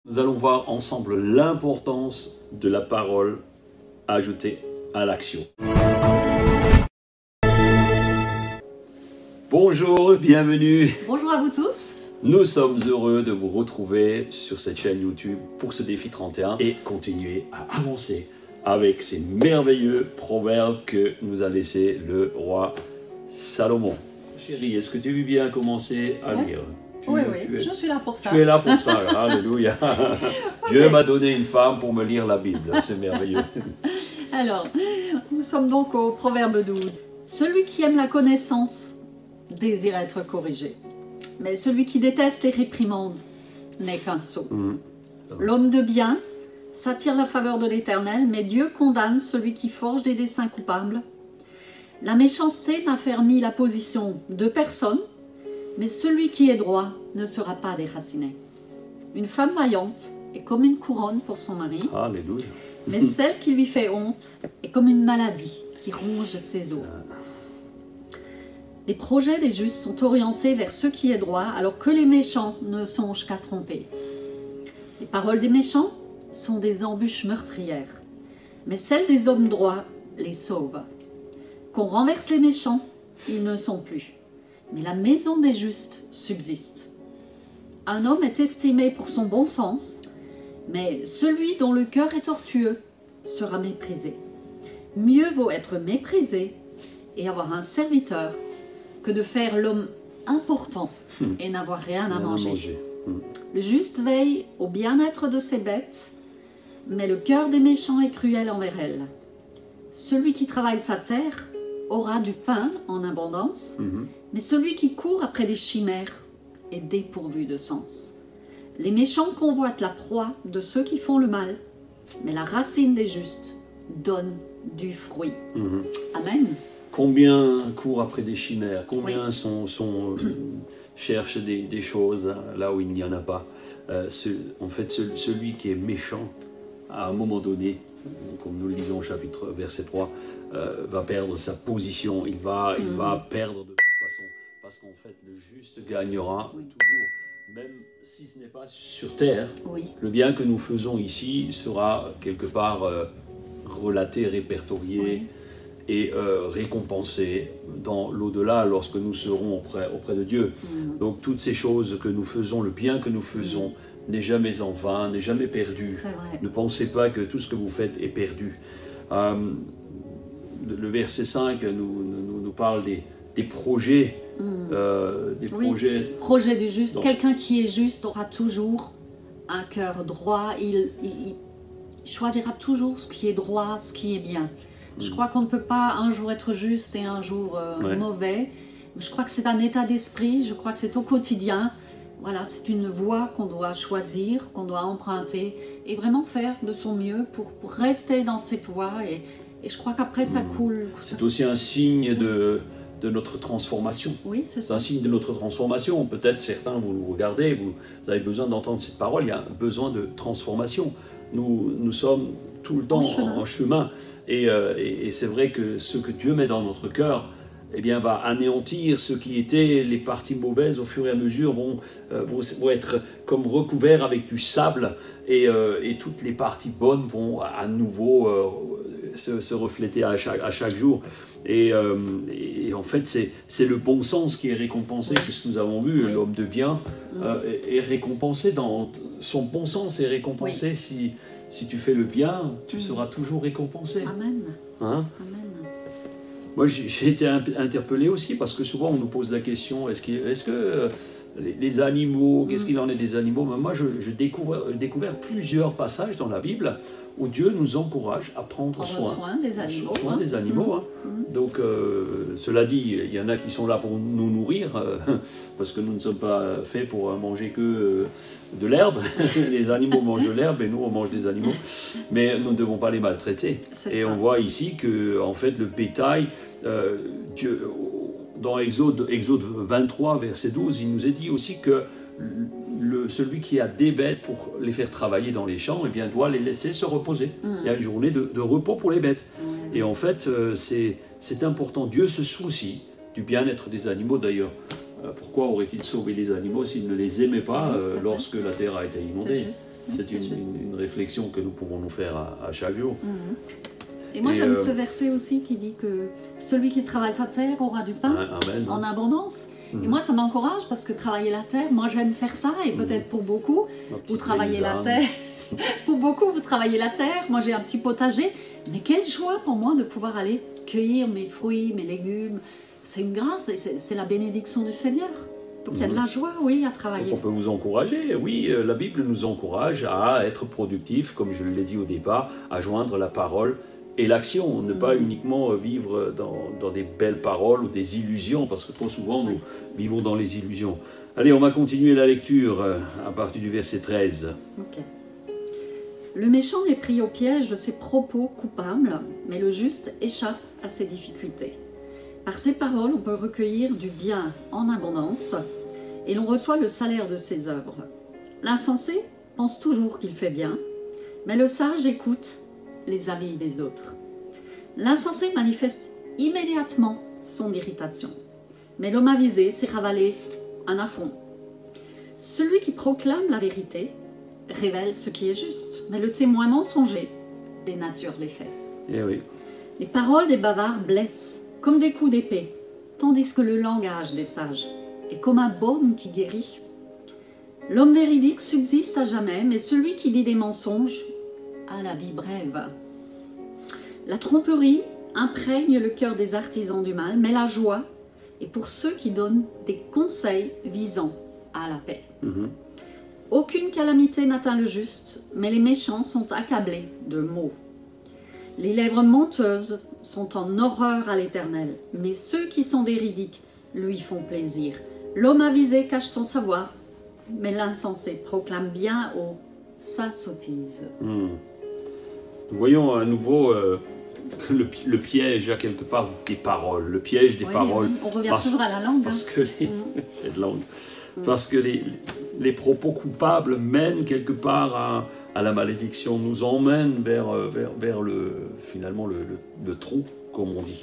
Nous allons voir ensemble l'importance de la parole ajoutée à l'action. Bonjour, bienvenue. Bonjour à vous tous. Nous sommes heureux de vous retrouver sur cette chaîne YouTube pour ce défi 31 et continuer à avancer avec ces merveilleux proverbes que nous a laissé le roi Salomon. Chérie, est-ce que tu veux bien commencer à lire? Oui, je suis là pour ça. Tu es là pour ça, alléluia. Dieu m'a donné une femme pour me lire la Bible, c'est merveilleux. Alors, nous sommes donc au Proverbe 12. Celui qui aime la connaissance désire être corrigé, mais celui qui déteste les réprimandes n'est qu'un sot. L'homme de bien s'attire la faveur de l'Éternel, mais Dieu condamne celui qui forge des desseins coupables. La méchanceté n'affermit la position de personne, mais celui qui est droit ne sera pas déraciné. Une femme vaillante est comme une couronne pour son mari, Alléluia. mais celle qui lui fait honte est comme une maladie qui ronge ses os. Les projets des justes sont orientés vers ce qui est droit, alors que les méchants ne songent qu'à tromper. Les paroles des méchants sont des embûches meurtrières, mais celles des hommes droits les sauvent. Qu'on renverse les méchants, ils ne sont plus. Mais la maison des justes subsiste. Un homme est estimé pour son bon sens, mais celui dont le cœur est tortueux sera méprisé. Mieux vaut être méprisé et avoir un serviteur que de faire l'homme important et n'avoir rien à manger. Le juste veille au bien-être de ses bêtes, mais le cœur des méchants est cruel envers elles. Celui qui travaille sa terre aura du pain en abondance, mais celui qui court après des chimères est dépourvu de sens. Les méchants convoitent la proie de ceux qui font le mal, mais la racine des justes donne du fruit. Amen. Combien courent après des chimères? Combien cherchent des choses là où il n'y en a pas? En fait, celui qui est méchant, à un moment donné, comme nous le lisons au chapitre verset 3, va perdre sa position, il va perdre de toute façon, parce qu'en fait le juste gagnera toujours, même si ce n'est pas sur terre. Le bien que nous faisons ici sera quelque part relaté, répertorié et récompensé dans l'au-delà lorsque nous serons auprès de Dieu. Donc toutes ces choses que nous faisons, le bien que nous faisons, n'est jamais en vain, n'est jamais perdu. Ne pensez pas que tout ce que vous faites est perdu. Le verset 5 nous parle des projets. Projet du juste. Quelqu'un qui est juste aura toujours un cœur droit. Il choisira toujours ce qui est droit, ce qui est bien. Je crois qu'on ne peut pas un jour être juste et un jour mauvais. Je crois que c'est un état d'esprit. Je crois que c'est au quotidien. Voilà, c'est une voie qu'on doit choisir, qu'on doit emprunter et vraiment faire de son mieux pour rester dans cette voie. Et je crois qu'après, ça coule. C'est aussi un signe de notre transformation. Oui, c'est ça. C'est un signe de notre transformation. Peut-être certains, vous nous regardez, vous avez besoin d'entendre cette parole, il y a besoin de transformation. Nous sommes tout le temps en chemin. Et c'est vrai que ce que Dieu met dans notre cœur, eh bien, va anéantir ce qui étaient les parties mauvaises au fur et à mesure, vont être comme recouverts avec du sable et toutes les parties bonnes vont à nouveau se refléter à chaque jour. Et en fait, c'est le bon sens qui est récompensé, c'est ce que nous avons vu, l'homme de bien est récompensé, dans son bon sens est récompensé. Si tu fais le bien, tu seras toujours récompensé. Amen. Hein? Amen. Moi, j'ai été interpellé aussi parce que souvent on nous pose la question, est-ce que les animaux, qu'est-ce qu'il en est des animaux? Mais moi, j'ai découvert plusieurs passages dans la Bible où Dieu nous encourage à prendre soin des animaux. Donc, cela dit, il y en a qui sont là pour nous nourrir, parce que nous ne sommes pas faits pour manger que de l'herbe. Les animaux mangent de l'herbe et nous, on mange des animaux. Mais nous ne devons pas les maltraiter. Et on voit ici que, en fait, le bétail, Dieu, dans Exode 23, verset 12, il nous est dit aussi que celui qui a des bêtes pour les faire travailler dans les champs, eh bien, doit les laisser se reposer. Il y a une journée de repos pour les bêtes. Et en fait, c'est important. Dieu se soucie du bien-être des animaux. D'ailleurs, Pourquoi aurait-il sauvé les animaux s'il ne les aimait pas lorsque la terre a été inondée? C'est une réflexion que nous pouvons nous faire à chaque jour. Et moi j'aime ce verset aussi qui dit que celui qui travaille sa terre aura du pain en abondance. Et moi ça m'encourage parce que travailler la terre, moi j'aime faire ça et peut-être pour beaucoup, vous travaillez la terre. Pour beaucoup, vous travaillez la terre, moi j'ai un petit potager, mais quelle joie pour moi de pouvoir aller cueillir mes fruits, mes légumes. C'est une grâce, c'est la bénédiction du Seigneur. Donc il y a de la joie, oui, à travailler. Donc on peut vous encourager, oui, la Bible nous encourage à être productifs, comme je l'ai dit au départ, à joindre la parole et l'action, ne pas uniquement vivre dans des belles paroles ou des illusions, parce que trop souvent nous vivons dans les illusions. Allez, on va continuer la lecture à partir du verset 13. Ok. Le méchant est pris au piège de ses propos coupables, mais le juste échappe à ses difficultés. Par ces paroles, on peut recueillir du bien en abondance, et l'on reçoit le salaire de ses œuvres. L'insensé pense toujours qu'il fait bien, mais le sage écoute les avis des autres. L'insensé manifeste immédiatement son irritation, mais l'homme avisé s'est ravalé un affront. Celui qui proclame la vérité révèle ce qui est juste, mais le témoin mensonger dénature les faits. Eh oui. Les paroles des bavards blessent comme des coups d'épée, tandis que le langage des sages est comme un baume qui guérit. L'homme véridique subsiste à jamais, mais celui qui dit des mensonges a la vie brève. La tromperie imprègne le cœur des artisans du mal, mais la joie est pour ceux qui donnent des conseils visant à la paix. Aucune calamité n'atteint le juste, mais les méchants sont accablés de maux. Les lèvres menteuses sont en horreur à l'Éternel, mais ceux qui sont véridiques lui font plaisir. L'homme avisé cache son savoir, mais l'insensé proclame bien haut sa sottise. Nous voyons à nouveau le piège à quelque part des paroles, le piège des paroles. Oui, on revient toujours à la langue. Parce que c'est de langue. Parce que les propos coupables mènent quelque part à la malédiction, nous emmènent vers finalement le trou, comme on dit.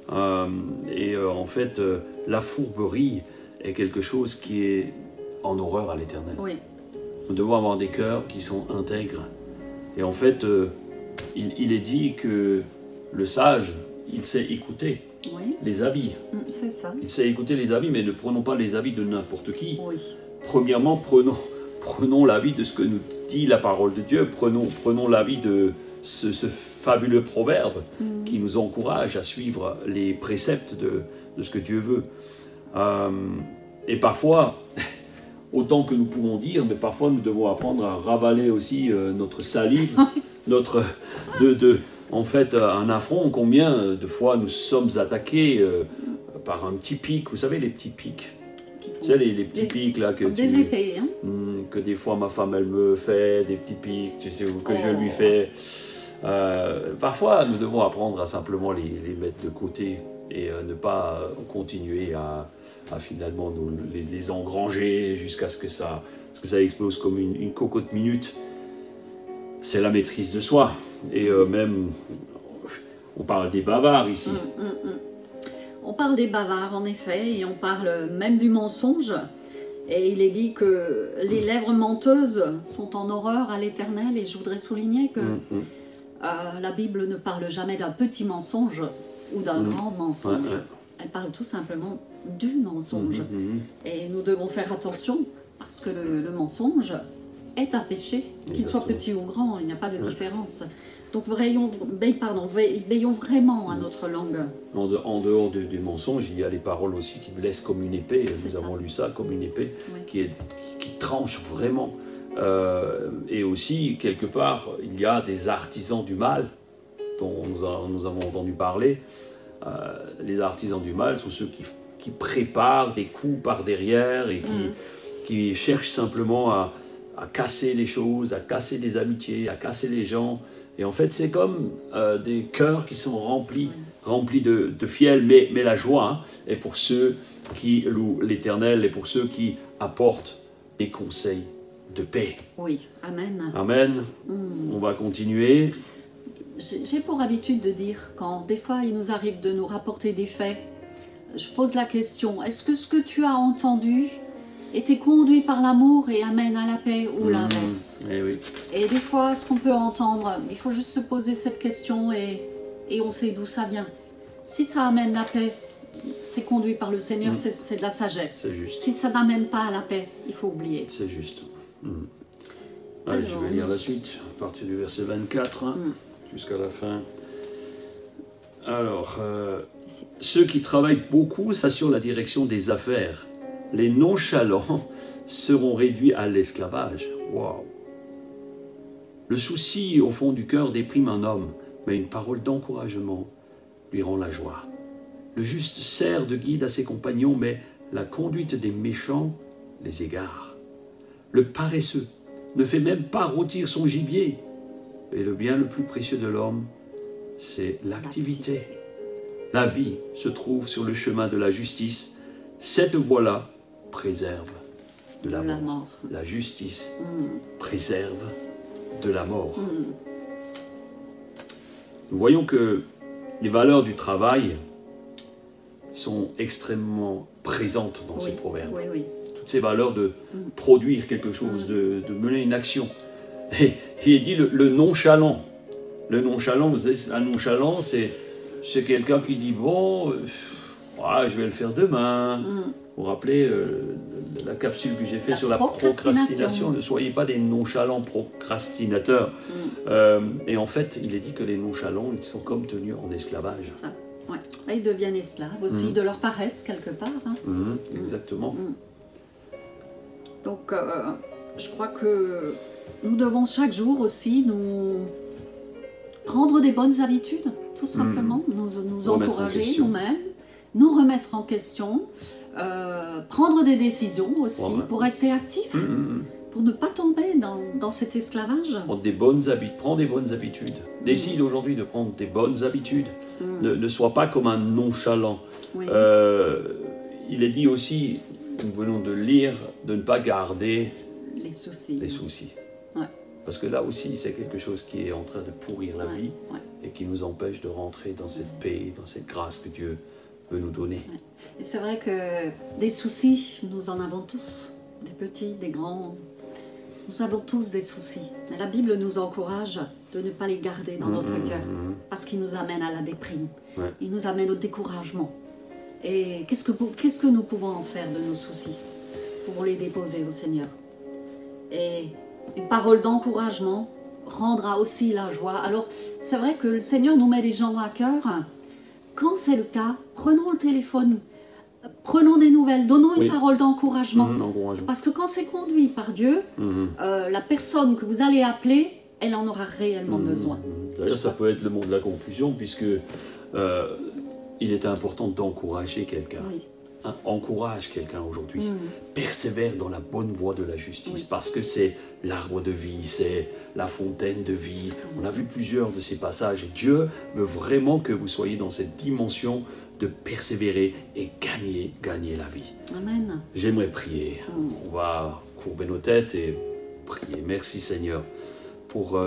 En fait, la fourberie est quelque chose qui est en horreur à l'Éternel. Oui. Nous devons avoir des cœurs qui sont intègres. Et en fait, il est dit que le sage, il sait écouter les avis. C'est ça. Il sait écouter les avis, mais ne prenons pas les avis de n'importe qui. Oui. Premièrement, prenons l'avis de ce que nous dit la parole de Dieu. Prenons l'avis de ce fabuleux proverbe qui nous encourage à suivre les préceptes de ce que Dieu veut. Et parfois, autant que nous pouvons dire, mais parfois nous devons apprendre à ravaler aussi notre salive, en fait, un affront. Combien de fois nous sommes attaqués par un petit pic, vous savez les petits pics, tu sais les petits pics là que des épées, hein. Que des fois ma femme elle me fait, des petits pics, tu sais, que je lui fais. Parfois nous devons apprendre à simplement les mettre de côté et ne pas continuer à finalement les engranger jusqu'à ce que ça explose comme une cocotte minute. C'est la maîtrise de soi. Et même, on parle des bavards ici. On parle des bavards en effet, et on parle même du mensonge. Et il est dit que les lèvres menteuses sont en horreur à l'Éternel, et je voudrais souligner que la Bible ne parle jamais d'un petit mensonge ou d'un grand mensonge. Elle parle tout simplement du mensonge. Et nous devons faire attention, parce que le mensonge est un péché, qu'il soit petit ou grand, il n'y a pas de différence. Donc veillons vraiment à notre langue. En dehors du mensonge, il y a les paroles aussi qui blessent comme une épée. Nous avons lu ça comme une épée qui tranche vraiment. Et aussi, quelque part, il y a des artisans du mal dont nous avons entendu parler. Les artisans du mal sont ceux qui préparent des coups par derrière et qui cherchent simplement à casser les choses, à casser les amitiés, à casser les gens. Et en fait, c'est comme des cœurs qui sont remplis de fiel, mais la joie est pour ceux qui louent l'Éternel et pour ceux qui apportent des conseils de paix. Oui, amen. Amen. On va continuer. J'ai pour habitude de dire, quand des fois il nous arrive de nous rapporter des faits je pose la question, est-ce que ce que tu as entendu était conduit par l'amour et amène à la paix ou l'inverse? Oui. Et des fois, ce qu'on peut entendre, il faut juste se poser cette question et on sait d'où ça vient. Si ça amène la paix, c'est conduit par le Seigneur, c'est de la sagesse. C'est juste. Si ça n'amène pas à la paix, il faut oublier. C'est juste. Allez, je vais lire la suite, à partir du verset 24 jusqu'à la fin. Alors, ceux qui travaillent beaucoup s'assurent la direction des affaires. Les nonchalants seront réduits à l'esclavage. Waouh! Le souci au fond du cœur déprime un homme, mais une parole d'encouragement lui rend la joie. Le juste sert de guide à ses compagnons, mais la conduite des méchants les égare. Le paresseux ne fait même pas rôtir son gibier. Et le bien le plus précieux de l'homme, c'est l'activité. La vie se trouve sur le chemin de la justice. Cette voie-là préserve de la mort. La justice préserve de la mort. Nous voyons que les valeurs du travail sont extrêmement présentes dans ces proverbes. Toutes ces valeurs de produire quelque chose, de mener une action. Et il est dit le nonchalant. Le nonchalant, vous savez, un nonchalant, c'est quelqu'un qui dit, bon, je vais le faire demain. Vous vous rappelez la capsule que j'ai faite sur la procrastination. Ne soyez pas des nonchalants procrastinateurs. Et en fait, il est dit que les nonchalants, ils sont comme tenus en esclavage. C'est ça. Ouais. Et ils deviennent esclaves aussi de leur paresse quelque part. Exactement. Donc, je crois que nous devons chaque jour aussi nous prendre des bonnes habitudes, tout simplement, nous encourager nous-mêmes, nous remettre en question, prendre des décisions aussi pour rester actifs, pour ne pas tomber dans cet esclavage. Prends des bonnes habitudes. Décide aujourd'hui de prendre des bonnes habitudes. Ne sois pas comme un nonchalant. Il est dit aussi, nous venons de lire, de ne pas garder les soucis. Parce que là aussi, c'est quelque chose qui est en train de pourrir la vie et qui nous empêche de rentrer dans cette paix, dans cette grâce que Dieu veut nous donner. Et c'est vrai que des soucis, nous en avons tous, des petits, des grands. Nous avons tous des soucis. Mais la Bible nous encourage de ne pas les garder dans notre cœur parce qu'ils nous amènent à la déprime. Ils nous amènent au découragement. Et qu'est-ce que nous pouvons en faire de nos soucis? Nous pouvons les déposer au Seigneur. Et une parole d'encouragement rendra aussi la joie. Alors, c'est vrai que le Seigneur nous met des gens à cœur. Quand c'est le cas, prenons le téléphone, prenons des nouvelles, donnons une parole d'encouragement. Parce que quand c'est conduit par Dieu, la personne que vous allez appeler, elle en aura réellement besoin. D'ailleurs, ça peut être le mot de la conclusion, puisque il est important d'encourager quelqu'un. Encourage quelqu'un aujourd'hui. Persévère dans la bonne voie de la justice, parce que c'est l'arbre de vie, c'est la fontaine de vie. On a vu plusieurs de ces passages, et Dieu veut vraiment que vous soyez dans cette dimension de persévérer et gagner la vie. Amen. J'aimerais prier. On va courber nos têtes et prier. Merci Seigneur pour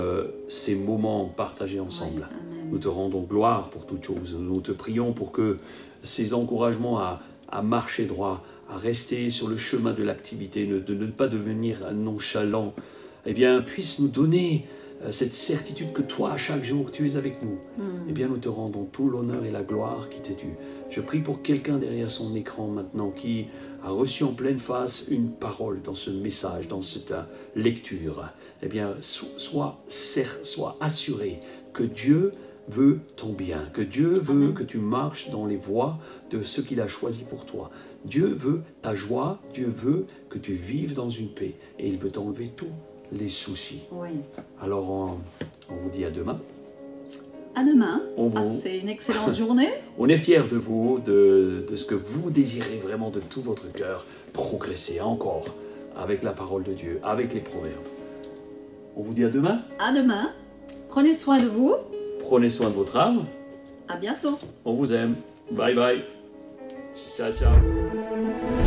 ces moments partagés ensemble. Nous te rendons gloire pour toutes choses. Nous te prions pour que ces encouragements à marcher droit, à rester sur le chemin de l'activité, de ne pas devenir nonchalant, eh bien, puissent nous donner cette certitude que toi, à chaque jour, tu es avec nous. Eh bien, nous te rendons tout l'honneur et la gloire qui t'est due. Je prie pour quelqu'un derrière son écran maintenant qui a reçu en pleine face une parole dans ce message, dans cette lecture. Eh bien, sois assuré que Dieu veut ton bien, que Dieu veut que tu marches dans les voies de ce qu'il a choisi pour toi. Dieu veut ta joie, Dieu veut que tu vives dans une paix et il veut t'enlever tous les soucis. Alors on vous dit à demain. À demain, passez une excellente journée. On est fiers de vous, de ce que vous désirez vraiment de tout votre cœur, progresser encore avec la parole de Dieu, avec les proverbes. On vous dit à demain. À demain. Prenez soin de vous. Prenez soin de votre âme. À bientôt. On vous aime. Bye bye. Ciao, ciao.